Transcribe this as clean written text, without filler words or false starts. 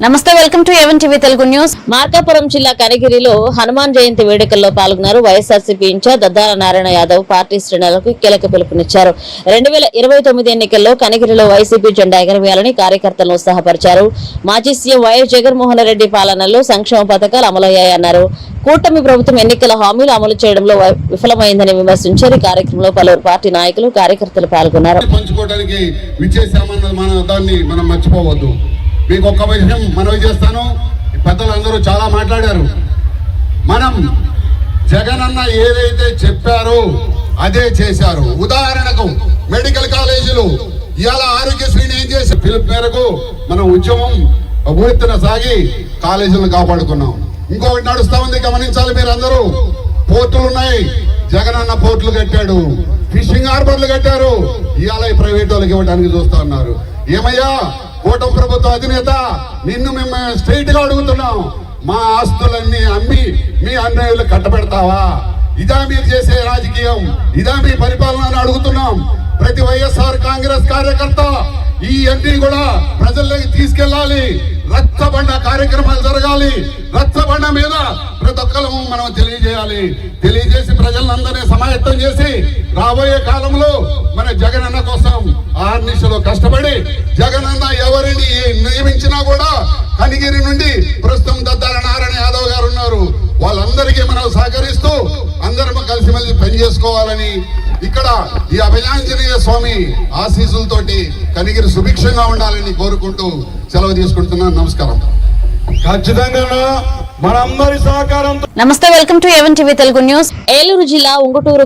నమస్తే, welcome to even TV Telugu news. Markapuram జిల్లా కనిగిరిలో హనుమాన్ జయంతి వేడుకల్లో పాల్గొన్నారు. వైఎస్ఆర్సీపీ ఇన్ఛార్జ్ దద్దాల నారాయణ యాదవ్ పార్టీ శ్రేణులకు కీలక పిలుపునిచ్చారు. 2029 ఎన్నికల్లో కనిగిరిలో వైసీపీ జెండా ఎగరవేయాలని కార్యకర్తలను ఉత్సాహపరిచారు. మాజీ సీఎం వైఎస్ జగన్మోహన్ రెడ్డి పాలనలో సంక్షేమ పథకాలు అమలయ్యాయన్నారు. కూటమి ప్రభుత్వం ఎన్నికల హామీలు అమలు చేయడంలో విఫలమైందని విమర్శించారు. ఈ కార్యక్రమంలో పలువురు పార్టీ నాయకులు కార్యకర్తలు పాల్గొన్నారు. మీకు ఒక్క విషయం మనవి చేస్తాను. పెద్దలందరూ చాలా మాట్లాడారు. మనం జగన్ అన్న ఏదైతే చెప్పారో అదే చేశారు. ఉదాహరణకు మెడికల్ కాలేజీలు ఇవాళ ఆరోగ్యశ్రీని ఏం చేసి పిలుపు మేరకు మనం ఉద్యమం ఊరెత్తున సాగి కాలేజీలను కాపాడుకున్నాం. ఇంకొకటి నడుస్తా ఉంది, గమనించాలి మీరు అందరూ. పోర్టులు ఉన్నాయి, జగన్ అన్న పోర్టులు కట్టాడు. ఫిషింగ్ హార్బర్లు కట్టారు. ఇవాళ ప్రైవేట్ వాళ్ళకి ఇవ్వడానికి చూస్తా ఉన్నారు. ఏమయ్యా కూటమి ప్రభుత్వ అధినేత, నిన్ను మేము స్ట్రైట్ గా అడుగుతున్నాం, మా ఆస్తులన్నీ అమ్మి మీ అన్యాయులు కట్టబెడతావా? ఇదా మీరు చేసే రాజకీయం? ఇదా మీ పరిపాలన అడుగుతున్నాం. ప్రతి వైఎస్ఆర్ కాంగ్రెస్ కార్యకర్త ఈ ఎంపీ కూడా ప్రజల్లోకి తీసుకెళ్లాలి. రచ్చబండ కార్యక్రమాలు జరగాలి. రచ్చబండ మీద ప్రతి ఒక్కరు మనం తెలియజేసి ప్రజలందరినీ సమాయత్తం చేసి రాబోయే కాలంలో మన జగన్ అన్న కోసం ఆర్నిశలో కష్టపడి జగన్ అన్న ఎవరిని నియమించినా కూడా కనిగిరి నుండి ప్రస్తుతం దద్దాల నారాయణ యాదవ్ గారు ఉన్నారు. వాళ్ళందరికీ మనం సహకరిస్తూ అందరం కలిసిమెలిసి పనిచేసుకోవాలని, ఇక్కడ ఈ అభయాంజనేయ స్వామి ఆశీస్సులతోటి కనిగిరి సుభిక్షంగా ఉండాలని కోరుకుంటూ సెలవు తీసుకుంటున్నాను. నమస్కారం. ఖచ్చితంగా మనందరి సహకారంతో. నమస్తే, welcome to even TV Telugu news. Eluru జిల్లా ఉంగుటూరు